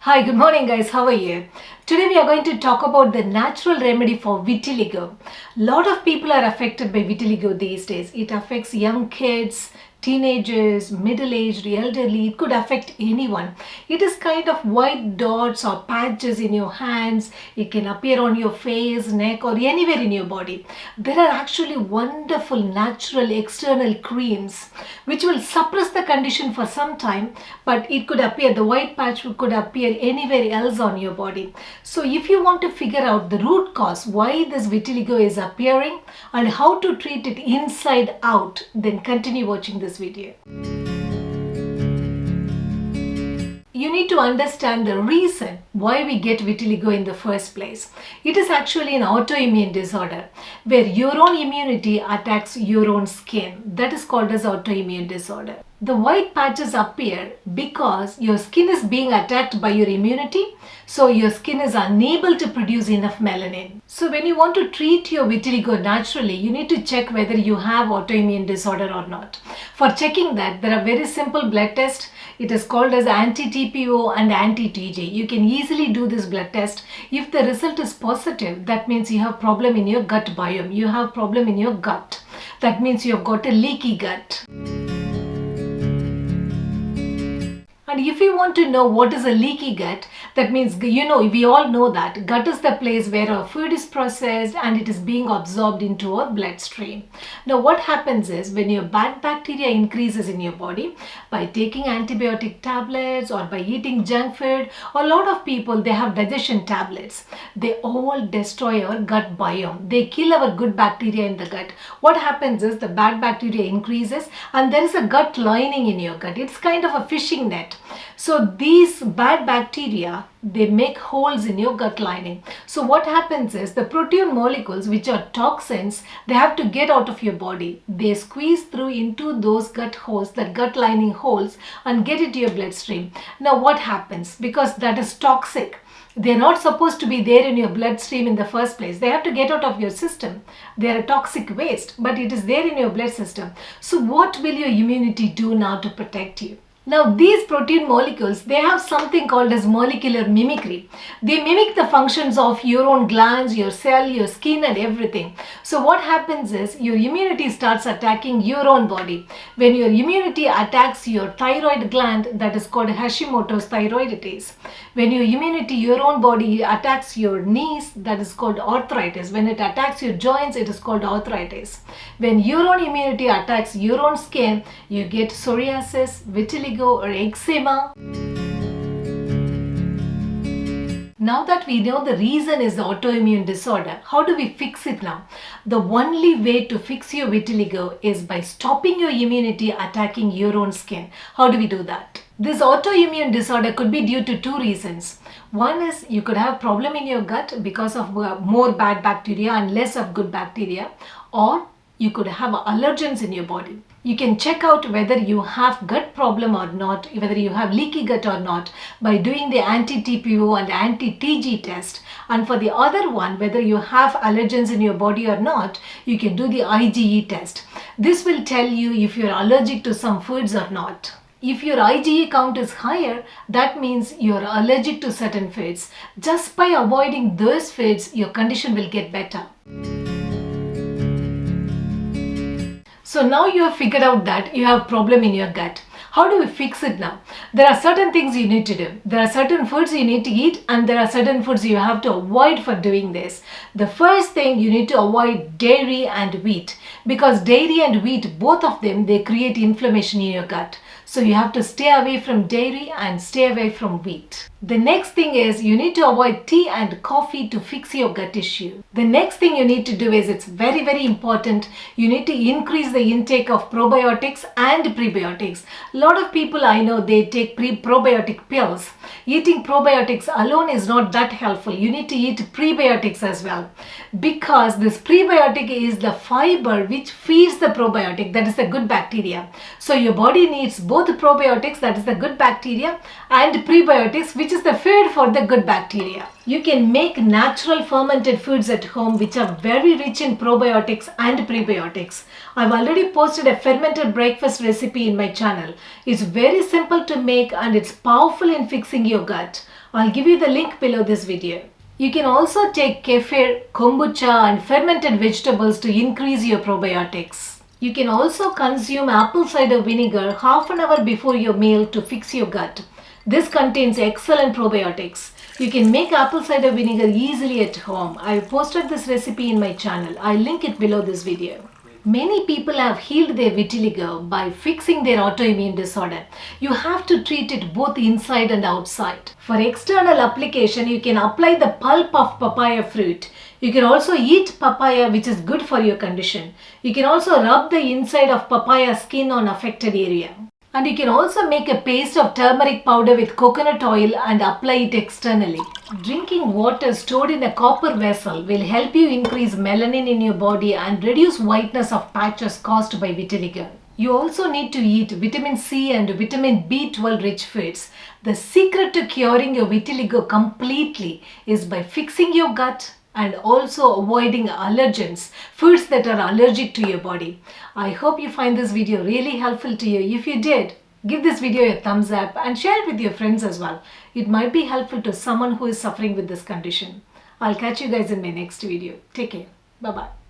Hi, good morning guys. How are you? Today we are going to talk about the natural remedy for vitiligo. Lot of people are affected by vitiligo these days. It affects young kids, teenagers, middle-aged, elderly. It could affect anyone. It is kind of white dots or patches in your hands. It can appear on your face, neck or anywhere in your body. There are actually wonderful natural external creams which will suppress the condition for some time, but it could appear, the white patch could appear anywhere else on your body. So if you want to figure out the root cause why this vitiligo is appearing and how to treat it inside out, then continue watching this video. You need to understand the reason why we get vitiligo in the first place. It is actually an autoimmune disorder where your own immunity attacks your own skin. That is called as autoimmune disorder. The white patches appear because your skin is being attacked by your immunity, so your skin is unable to produce enough melanin. So when you want to treat your vitiligo naturally, you need to check whether you have autoimmune disorder or not. For checking that, there are very simple blood tests. It is called as anti-TPO and anti-TG. You can easily do this blood test. If the result is positive, that means you have problem in your gut biome. You have problem in your gut. That means you have got a leaky gut. And if you want to know what is a leaky gut, that means, we all know that gut is the place where our food is processed and it is being absorbed into our bloodstream. Now what happens is when your bad bacteria increases in your body by taking antibiotic tablets or by eating junk food, a lot of people, they have digestion tablets. They all destroy our gut biome. They kill our good bacteria in the gut. What happens is the bad bacteria increases and there is a gut lining in your gut. It's kind of a fishing net. So these bad bacteria, they make holes in your gut lining. So what happens is the protein molecules, which are toxins, they have to get out of your body. They squeeze through into those gut holes, the gut lining holes, and get into your bloodstream. Now what happens? Because that is toxic. They're not supposed to be there in your bloodstream in the first place. They have to get out of your system. They are a toxic waste, but it is there in your blood system. So what will your immunity do now to protect you? Now these protein molecules, they have something called as molecular mimicry. They mimic the functions of your own glands, your cell, your skin and everything. So what happens is your immunity starts attacking your own body. When your immunity attacks your thyroid gland, that is called Hashimoto's thyroiditis. When your immunity, your own body attacks your knees, that is called arthritis. When it attacks your joints, it is called arthritis. When your own immunity attacks your own skin, you get psoriasis, vitiligo or eczema. Now that we know the reason is the autoimmune disorder, how do we fix it now? The only way to fix your vitiligo is by stopping your immunity attacking your own skin. How do we do that? This autoimmune disorder could be due to two reasons. One is you could have problem in your gut because of more bad bacteria and less of good bacteria, or you could have allergens in your body. You can check out whether you have gut problem or not, whether you have leaky gut or not by doing the anti-TPO and anti-TG test. And for the other one, whether you have allergens in your body or not, you can do the IgE test. This will tell you if you're allergic to some foods or not. If your IgE count is higher, that means you're allergic to certain foods. Just by avoiding those foods, your condition will get better. So now you have figured out that you have problem in your gut. How do we fix it now? There are certain things you need to do. There are certain foods you need to eat and there are certain foods you have to avoid for doing this. The first thing, you need to avoid dairy and wheat, because dairy and wheat, both of them, they create inflammation in your gut. So you have to stay away from dairy and stay away from wheat. The next thing is you need to avoid tea and coffee to fix your gut issue. The next thing you need to do is, it's very, very important, you need to increase the intake of probiotics and prebiotics. A lot of people I know, they take probiotic pills. Eating probiotics alone is not that helpful. You need to eat prebiotics as well, because this prebiotic is the fiber which feeds the probiotic, that is the good bacteria. So your body needs both probiotics, that is the good bacteria, and prebiotics, which is the food for the good bacteria. You can make natural fermented foods at home which are very rich in probiotics and prebiotics. I've already posted a fermented breakfast recipe in my channel. It's very simple to make and it's powerful in fixing your gut. I'll give you the link below this video. You can also take kefir, kombucha and fermented vegetables to increase your probiotics. You can also consume apple cider vinegar half an hour before your meal to fix your gut. This contains excellent probiotics. You can make apple cider vinegar easily at home. I posted this recipe in my channel. I'll link it below this video. Many people have healed their vitiligo by fixing their autoimmune disorder. You have to treat it both inside and outside. For external application, you can apply the pulp of papaya fruit. You can also eat papaya, which is good for your condition. You can also rub the inside of papaya skin on affected area. And you can also make a paste of turmeric powder with coconut oil and apply it externally. Drinking water stored in a copper vessel will help you increase melanin in your body and reduce whiteness of patches caused by vitiligo. You also need to eat vitamin C and vitamin B12 rich foods. The secret to curing your vitiligo completely is by fixing your gut and also avoiding allergens, foods that are allergic to your body. I hope you find this video really helpful to you. If you did, give this video a thumbs up and share it with your friends as well. It might be helpful to someone who is suffering with this condition. I'll catch you guys in my next video. Take care. Bye-bye.